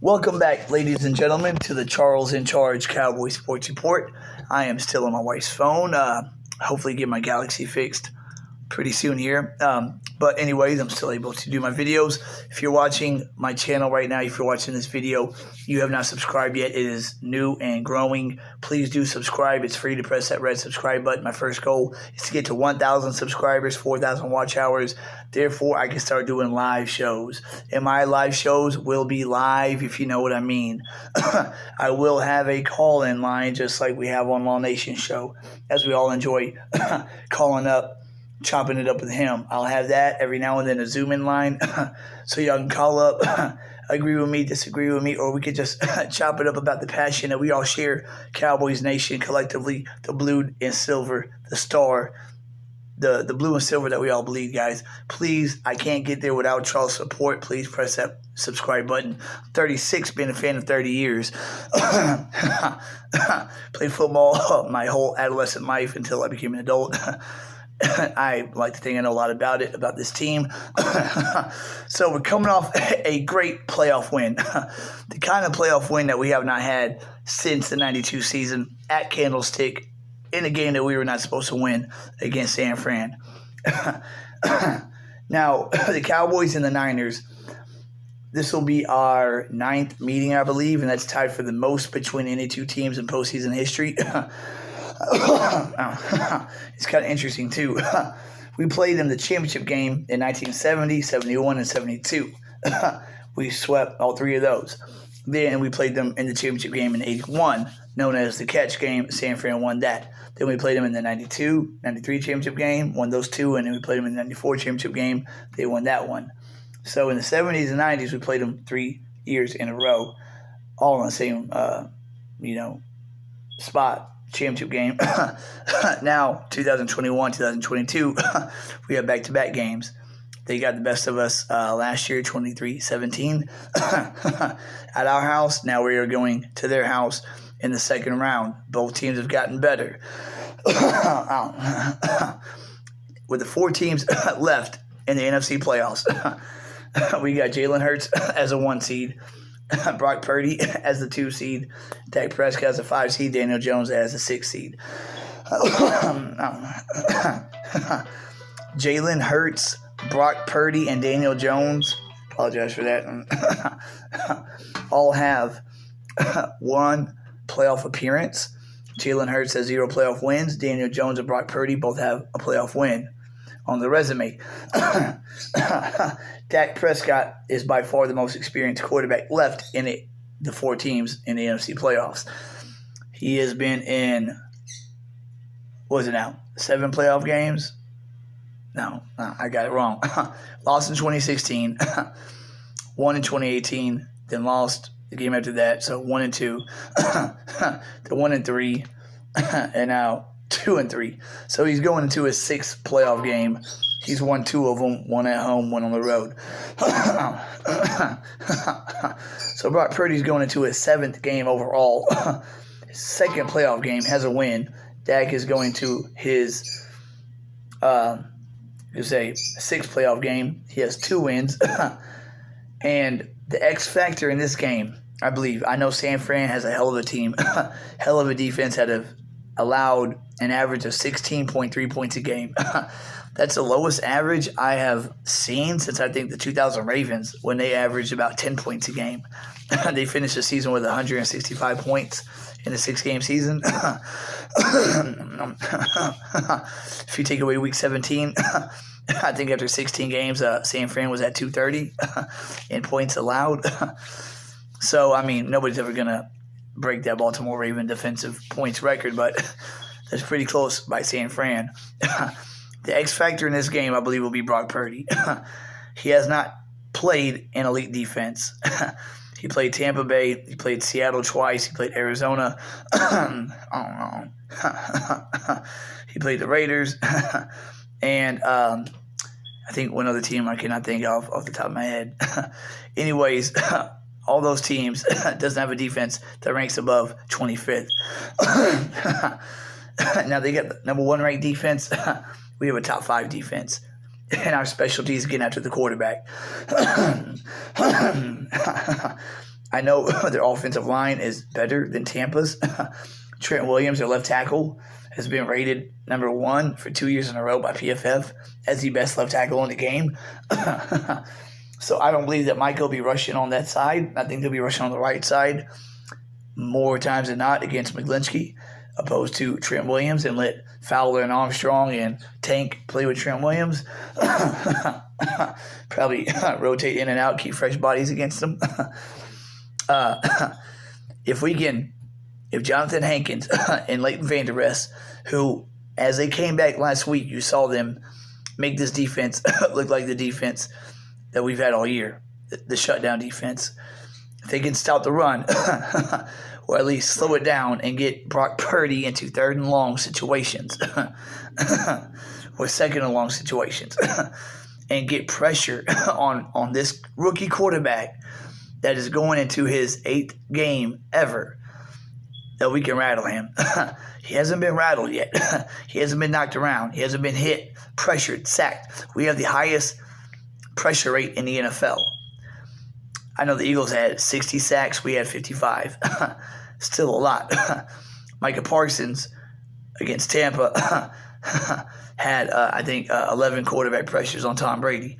Welcome back, ladies and gentlemen, to the Charles in Charge Cowboys Sports Report. I am still on my wife's phone. Hopefully get my Galaxy fixed pretty soon here. But anyways, I'm still able to do my videos. If you're watching my channel right now, if you're watching this video, you have not subscribed yet. It is new and growing. Please do subscribe. It's free to press that red subscribe button. My first goal is to get to 1,000 subscribers, 4,000 watch hours. Therefore, I can start doing live shows. And my live shows will be live, if you know what I mean. I will have a call-in line just like we have on Law Nation show, as we all enjoy calling up, chopping it up with him. I'll have that every now and then, a Zoom-in line, so y'all can call up, agree with me, disagree with me, or we could just chop it up about the passion that we all share, Cowboys Nation, collectively, the blue and silver, the star, the blue and silver that we all bleed, guys. Please, I can't get there without y'all's support. Please press that subscribe button. 36, been a fan of 30 years. Played football my whole adolescent life until I became an adult. I like to think I know a lot about it, about this team. So we're coming off a great playoff win. The kind of playoff win that we have not had since the 92 season at Candlestick, in a game that we were not supposed to win against San Fran. Now, the Cowboys and the Niners, this will be our 9th meeting, I believe, and that's tied for the most between any two teams in postseason history. It's kind of interesting, too. We played in the championship game in 1970, 71, and 72. We swept all three of those. Then we played them in the championship game in 81, known as the catch game. San Fran won that. Then we played them in the 92, 93 championship game, won those two, and then we played them in the 94 championship game. They won that one. So in the 70s and 90s, we played them 3 years in a row, all on the same, spot, championship game. Now, 2021, 2022, we have back-to-back games. They got the best of us last year, 23-17, at our house. Now we are going to their house in the second round. Both teams have gotten better. With the 4 teams left in the NFC playoffs, we got Jalen Hurts as a 1 seed, Brock Purdy as the 2 seed, Dak Prescott as a 5 seed, Daniel Jones as a 6 seed. Jalen Hurts, Brock Purdy, and Daniel Jones, apologize for that, all have 1 playoff appearance. Jalen Hurts has 0 playoff wins. Daniel Jones and Brock Purdy both have a playoff win on the resume. Dak Prescott is by far the most experienced quarterback left in the 4 teams in the NFC playoffs. He has been in, what is it now, 7 playoff games? No, I got it wrong. Lost in 2016, won in 2018, then lost the game after that. So 1-2, the 1-3, and now 2-3. So he's going into his 6th playoff game. He's won 2 of them, 1 at home, 1 on the road. So Brock Purdy's going into his 7th game overall. His 2nd playoff game, has a win. Dak is going to his 6th playoff game. He has 2 wins. And the X factor in this game, I believe, I know San Fran has a hell of a team, hell of a defense that have allowed an average of 16.3 points a game. That's the lowest average I have seen since, I think, the 2000 Ravens, when they averaged about 10 points a game. They finished the season with 165 points in a 6-game season. If you take away Week 17, I think after 16 games, San Fran was at 230 in points allowed. So, I mean, nobody's ever going to break that Baltimore Raven defensive points record, but that's pretty close by San Fran. The X factor in this game, I believe, will be Brock Purdy. He has not played an elite defense. He played Tampa Bay. He played Seattle twice. He played Arizona. He played the Raiders. And I think one other team I cannot think of off the top of my head. Anyways, all those teams doesn't have a defense that ranks above 25th. Now they got the number 1 ranked defense. We have a top 5 defense. And our specialty is getting after the quarterback. I know their offensive line is better than Tampa's. Trent Williams, their left tackle, has been rated number 1 for 2 years in a row by PFF as the best left tackle in the game. So I don't believe that Mike will be rushing on that side. I think they'll be rushing on the right side more times than not against McGlinchey, opposed to Trent Williams, and let Fowler and Armstrong and Tank play with Trent Williams. Probably rotate in and out, keep fresh bodies against them. If Jonathan Hankins and Leighton Vander Esch, who, as they came back last week, you saw them make this defense look like the defense that we've had all year, the shutdown defense. If they can stop the run, or at least slow it down and get Brock Purdy into 3rd and long situations, or 2nd and long situations, and get pressure on this rookie quarterback that is going into his 8th game ever, that we can rattle him. He hasn't been rattled yet. He hasn't been knocked around. He hasn't been hit, pressured, sacked. We have the highest pressure rate in the NFL. I know the Eagles had 60 sacks. We had 55. Still a lot. Micah Parsons against Tampa had, 11 quarterback pressures on Tom Brady.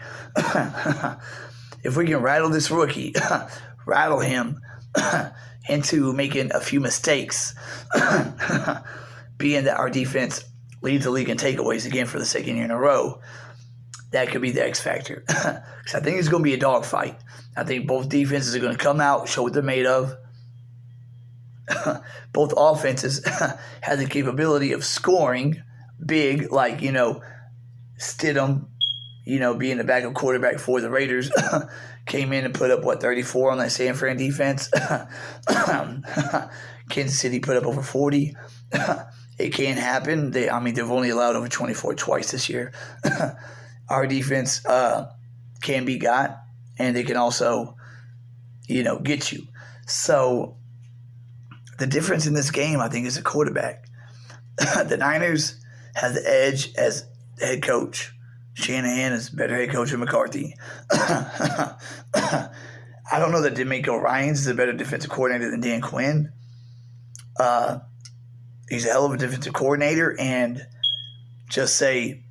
If we can rattle this rookie, rattle him into making a few mistakes, being that our defense leads the league in takeaways again for the 2nd year in a row, that could be the X factor. Because I think it's going to be a dogfight. I think both defenses are going to come out, show what they're made of. Both offenses have the capability of scoring big, like, Stidham, being the backup quarterback for the Raiders, came in and put up, 34 on that San Fran defense. Kansas City put up over 40. It can happen. They've only allowed over 24 twice this year. Our defense can be got, and they can also, get you. So the difference in this game, I think, is the quarterback. The Niners have the edge as head coach. Shanahan is a better head coach than McCarthy. I don't know that D'Amico Ryans is a better defensive coordinator than Dan Quinn. He's a hell of a defensive coordinator, and just say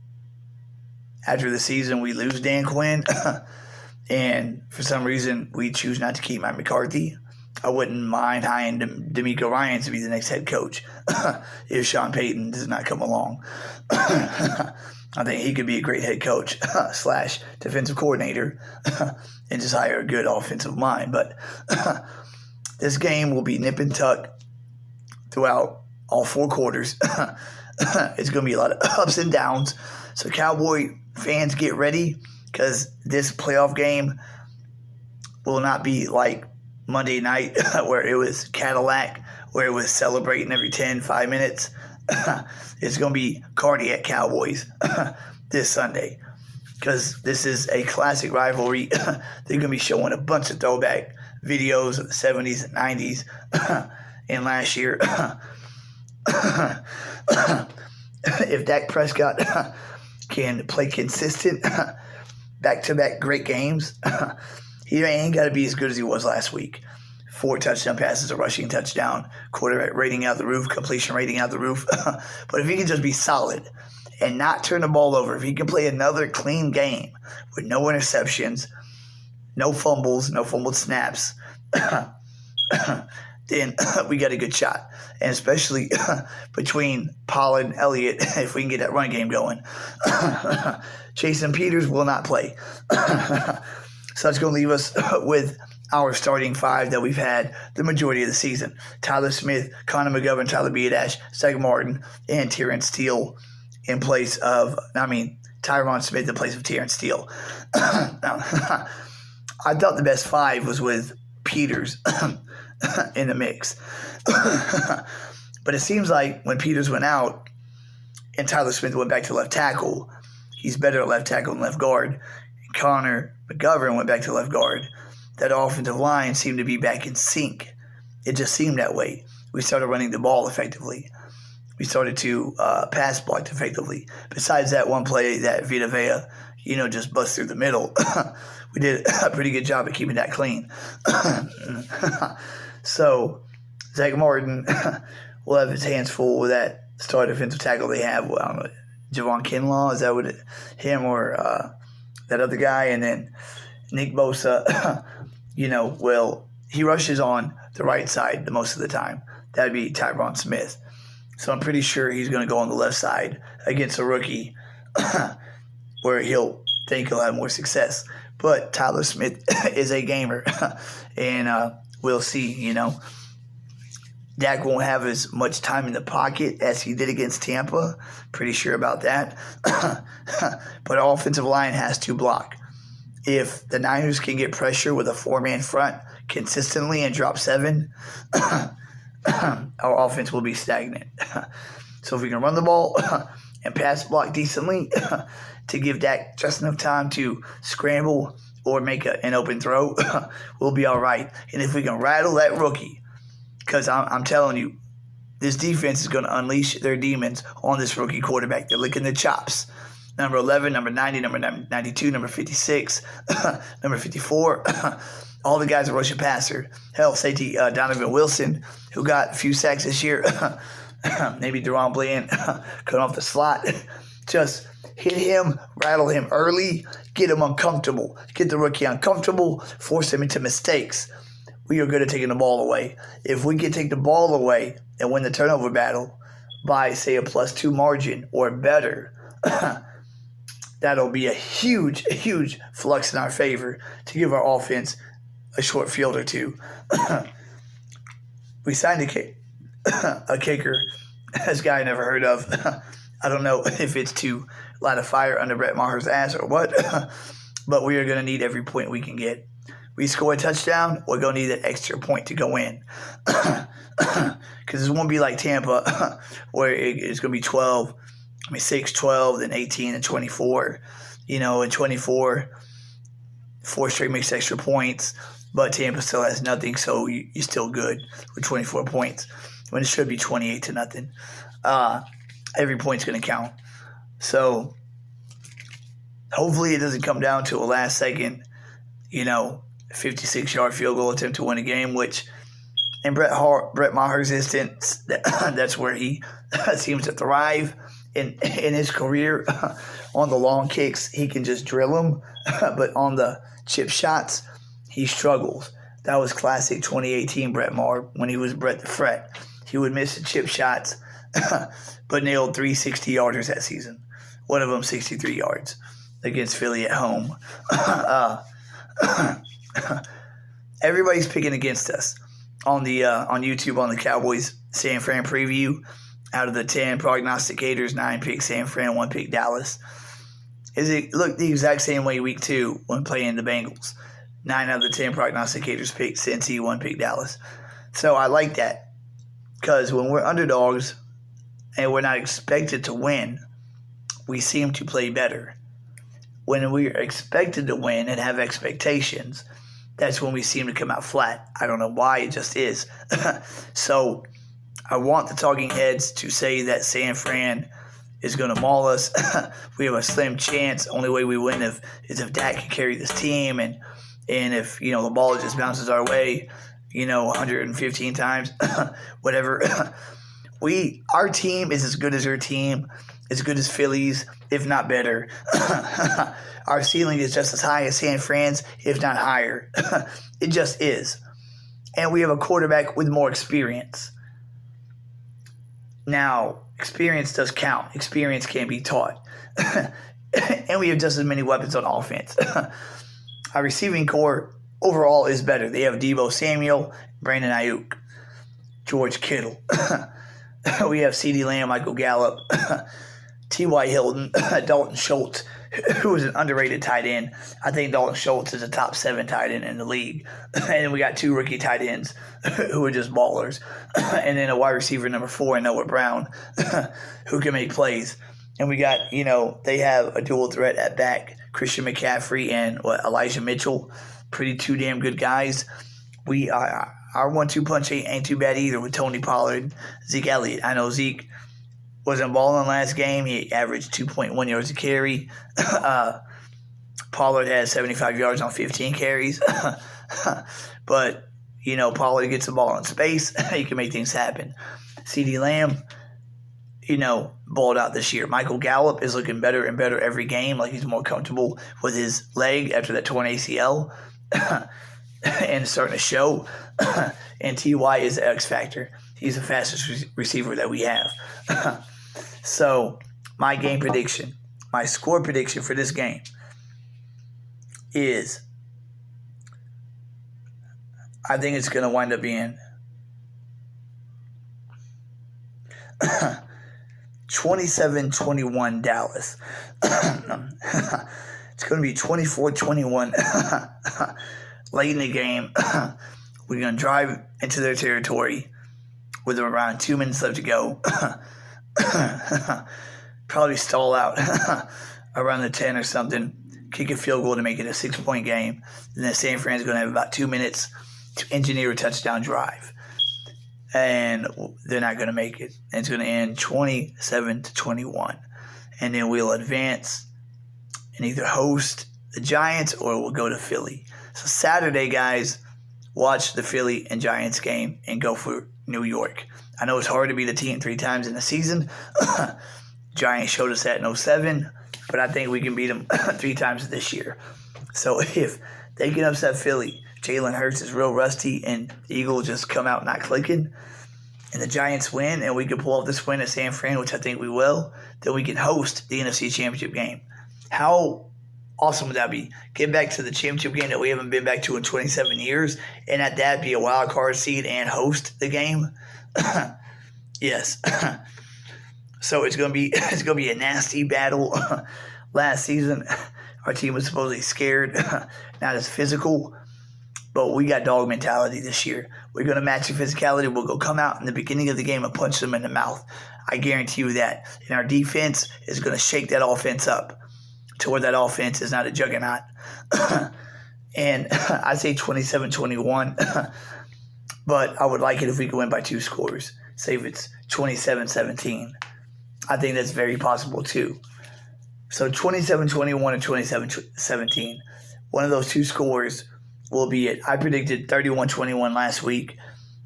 after the season we lose Dan Quinn and for some reason we choose not to keep Mike McCarthy, I wouldn't mind hiring D'Amico Ryans to be the next head coach if Sean Payton does not come along. I think he could be a great head coach / defensive coordinator and just hire a good offensive mind. But this game will be nip and tuck throughout all 4 quarters. It's going to be a lot of ups and downs. So Cowboy fans, get ready, because this playoff game will not be like Monday night where it was Cadillac, where it was celebrating every 5 minutes. It's going to be cardiac Cowboys this Sunday, because this is a classic rivalry. They're going to be showing a bunch of throwback videos of the 70s and 90s and last year. If Dak Prescott can play consistent back-to-back great games, he ain't got to be as good as he was last week. 4 touchdown passes, a rushing touchdown, quarterback rating out the roof, completion rating out the roof. But if he can just be solid and not turn the ball over, if he can play another clean game with no interceptions, no fumbles, no fumbled snaps, then we got a good shot. And especially between Pollard and Elliott, if we can get that run game going. Jason Peters will not play. So that's going to leave us with our starting 5 that we've had the majority of the season. Tyler Smith, Connor McGovern, Tyler Biadasz, Zach Martin, and Terrence Steele in place of, Tyron Smith in place of Terrence Steele. Now, I thought the best 5 was with Peters in the mix. But it seems like when Peters went out and Tyler Smith went back to left tackle, he's better at left tackle than left guard. And Connor McGovern went back to left guard. That offensive line seemed to be back in sync. It just seemed that way. We started running the ball effectively. We started to pass block effectively. Besides that one play that Vita Vea, just bust through the middle, we did a pretty good job of keeping that clean. So Zach Martin will have his hands full with that star defensive tackle they have. Well, I don't know, Javon Kinlaw, is that what him or that other guy? And then Nick Bosa, well, he rushes on the right side the most of the time. That'd be Tyron Smith. So I'm pretty sure he's going to go on the left side against a rookie where he'll think he'll have more success. But Tyler Smith is a gamer, and we'll see, Dak won't have as much time in the pocket as he did against Tampa. Pretty sure about that. But our offensive line has to block. If the Niners can get pressure with a 4-man front consistently and drop 7, our offense will be stagnant. So if we can run the ball and pass block decently to give Dak just enough time to scramble or make an open throw, we'll be all right. And if we can rattle that rookie, because I'm telling you, this defense is going to unleash their demons on this rookie quarterback. They're licking the chops. Number 11, number 90, number 92, number 56, number 54. All the guys are rushing passer. Hell, safety Donovan Wilson, who got a few sacks this year. Maybe Deron Bland cut off the slot. Just hit him, rattle him early, get him uncomfortable. Get the rookie uncomfortable, force him into mistakes. We are good at taking the ball away. If we can take the ball away and win the turnover battle by, say, a +2 margin or better, that'll be a huge, huge flux in our favor to give our offense a short field or two. We signed a kicker, this guy I never heard of. I don't know if it's to light a fire under Brett Maher's ass or what, but we are going to need every point we can get. We score a touchdown, we're going to need that extra point to go in. Because it won't be like Tampa, where it's going to be 6, 12, then 18, and 24. And 24, 4 straight makes extra points, but Tampa still has nothing, so you're still good with 24 points when it should be 28-0. Every point's going to count. So hopefully it doesn't come down to a last second, 56-yard field goal attempt to win a game, which in Brett Maher's instance, that's where he seems to thrive in his career. On the long kicks, he can just drill them, but on the chip shots, he struggles. That was classic 2018 Brett Maher when he was Brett the Fret. He would miss the chip shots, but nailed 3 60-yarders that season. One of them 63 yards against Philly at home. Everybody's picking against us on YouTube on the Cowboys San Fran preview. Out of the 10 prognosticators, 9 pick San Fran, 1 pick Dallas. It looked the exact same way week 2 when playing the Bengals. 9 out of the 10 prognosticators picked Cincy, 1 pick Dallas. So I like that, because when we're underdogs and we're not expected to win, we seem to play better. When we're expected to win and have expectations, that's when we seem to come out flat. I don't know why, it just is. So I want the talking heads to say that San Fran is going to maul us. We have a slim chance. Only way we win is if Dak can carry this team, and if the ball just bounces our way, 115 times, whatever. Our team is as good as their team, as good as Philly's, if not better. Our ceiling is just as high as San Fran's, if not higher. It just is. And we have a quarterback with more experience. Now, experience does count. Experience can be taught. And we have just as many weapons on offense. Our receiving core overall is better. They have Deebo Samuel, Brandon Ayuk, George Kittle. We have CeeDee Lamb, Michael Gallup, T.Y. Hilton, Dalton Schultz, who is an underrated tight end. I think Dalton Schultz is a top 7 tight end in the league. And then we got 2 rookie tight ends who are just ballers. And then a wide receiver number 4, Noah Brown, who can make plays. And we got, they have a dual threat at back, Christian McCaffrey and Elijah Mitchell. Pretty 2 damn good guys. Our 1-2 punch ain't too bad either with Tony Pollard, Zeke Elliott. I know Zeke wasn't balling last game. He averaged 2.1 yards a carry. Pollard has 75 yards on 15 carries. But, Pollard gets the ball in space. He can make things happen. CeeDee Lamb, balled out this year. Michael Gallup is looking better and better every game, like he's more comfortable with his leg after that torn ACL. And starting to show. And T.Y. is the X factor. He's the fastest receiver that we have. So, my game prediction, my score prediction for this game is, I think it's going to wind up being 27-21 Dallas. It's going to be 24-21 late in the game. We're going to drive into their territory with around 2 minutes left to go. Probably stall out around the 10 or something. Kick a field goal to make it a 6-point game. And then San Fran's going to have about 2 minutes to engineer a touchdown drive. And they're not going to make it. And it's going to end 27-21. And then we'll advance and either host the Giants or we'll go to Philly. So Saturday, guys, watch the Philly and Giants game and go for New York. I know it's hard to beat a team 3 times in a season. Giants showed us that in 2007, but I think we can beat them 3 times this year. So if they can upset Philly, Jalen Hurts is real rusty, and the Eagles just come out not clicking, and the Giants win, and we can pull off this win at San Fran, which I think we will, then we can host the NFC Championship game. How awesome would that be? Get back to the championship game that we haven't been back to in 27 years, and at that be a wild card seed and host the game. Yes. So it's gonna be a nasty battle. Last season, our team was supposedly scared, not as physical, but we got dog mentality this year. We're gonna match the physicality. We'll go come out in the beginning of the game and punch them in the mouth. I guarantee you that. And our defense is gonna shake that offense up to where that offense is not a juggernaut. And I say 27-21, but I would like it if we could win by 2 scores. Say if it's 27-17. I think that's very possible too. So 27-21 and 27-17. One of those 2 scores will be it. I predicted 31-21 last week,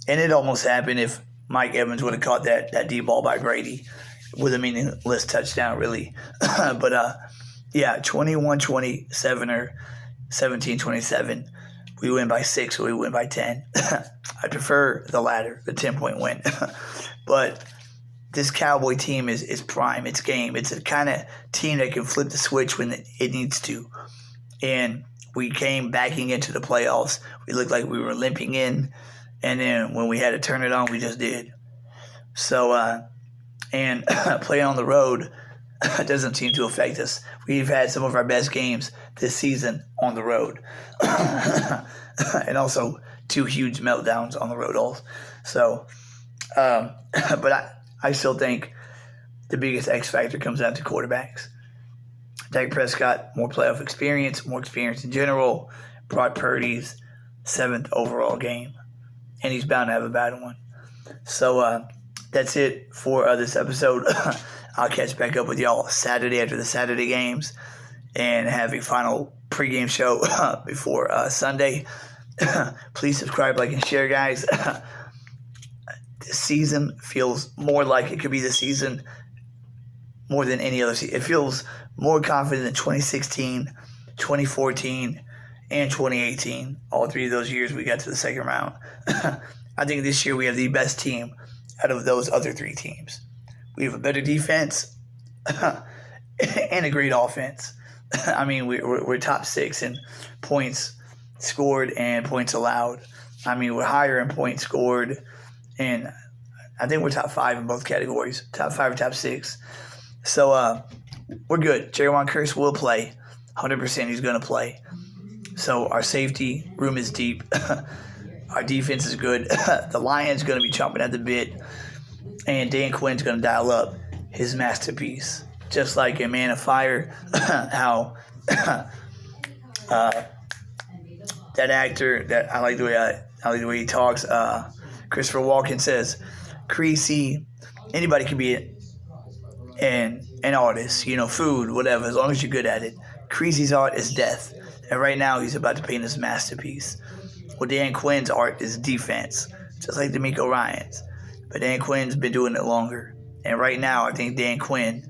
and it almost happened if Mike Evans would have caught that deep ball by Brady with a meaningless touchdown, really. But, yeah, 21-27 or 17-27. We win by 6 or we win by 10. I prefer the latter, the 10-point win. But this Cowboy team is prime. It's game. It's a kind of team that can flip the switch when it needs to. And we came backing into the playoffs. We looked like we were limping in. And then when we had to turn it on, we just did. So, and playing on the road doesn't seem to affect us. We've had some of our best games this season on the road. And also 2 huge meltdowns on the road also. So, but I still think the biggest X factor comes down to quarterbacks. Dak Prescott, more playoff experience, more experience in general. Brock Purdy's 7th overall game. And he's bound to have a bad one. So that's it for this episode. I'll catch back up with y'all Saturday after the Saturday games and have a final pregame show before Sunday. Please subscribe, like, and share, guys. This season feels more like it could be the season more than any other season. It feels more confident than 2016, 2014, and 2018. All 3 of those years we got to the second round. I think this year we have the best team out of those other 3 teams. We have a better defense and a great offense. I mean, we're top 6 in points scored and points allowed. I mean, we're higher in points scored, and I think we're top 5 in both categories, top 5 or top 6. So we're good. Jawan Curse will play. 100% he's going to play. So our safety room is deep. Our defense is good. The Lions going to be chomping at the bit. And Dan Quinn's going to dial up his masterpiece. Just like a Man of Fire, how that actor, that I like the way he talks, Christopher Walken says, Creasy, anybody can be an artist, food, whatever, as long as you're good at it. Creasy's art is death, and right now he's about to paint his masterpiece. Well, Dan Quinn's art is defense, just like D'Amico Ryan's. But Dan Quinn's been doing it longer. And right now, I think Dan Quinn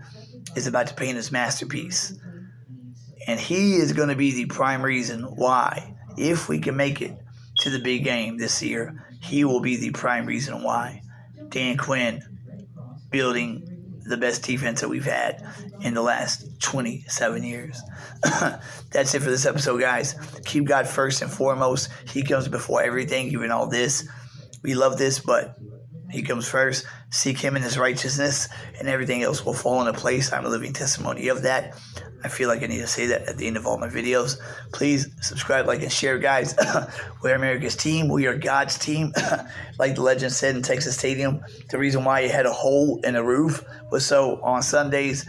is about to paint his masterpiece. And he is going to be the prime reason why, if we can make it to the big game this year, he will be the prime reason why. Dan Quinn building the best defense that we've had in the last 27 years. That's it for this episode, guys. Keep God first and foremost. He comes before everything, even all this. We love this, but he comes first. Seek him in his righteousness, and everything else will fall into place. I'm a living testimony of that. I feel like I need to say that at the end of all my videos. Please subscribe, like, and share, guys. We're America's team. We are God's team. Like the legend said in Texas Stadium, the reason why it had a hole in the roof was so on Sundays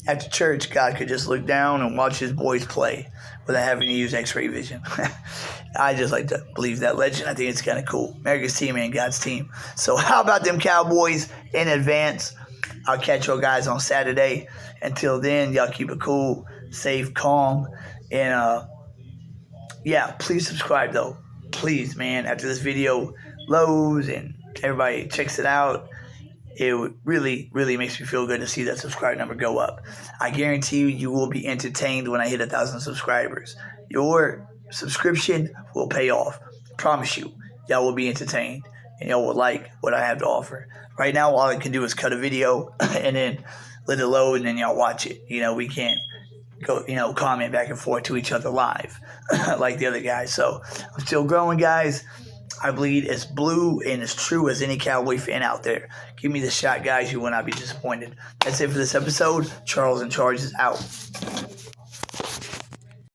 after church, God could just look down and watch his boys play without having to use x-ray vision. I just like to believe that legend. I think it's kind of cool. America's team and God's team. So how about them Cowboys in advance? I'll catch y'all guys on Saturday. Until then, y'all keep it cool, safe, calm, and yeah, please subscribe though. Please, man. After this video loads and everybody checks it out, it really, really makes me feel good to see that subscribe number go up. I guarantee you will be entertained when I hit 1,000 subscribers. Your subscription will pay off. Promise you. Y'all will be entertained, and y'all will like what I have to offer. Right now, all I can do is cut a video and then let it load, and then y'all watch it. We can't go, comment back and forth to each other live like the other guys. So I'm still growing, guys. I bleed as blue and as true as any Cowboy fan out there. Give me the shot, guys. You will not be disappointed. That's it for this episode. Charles in Charge is out.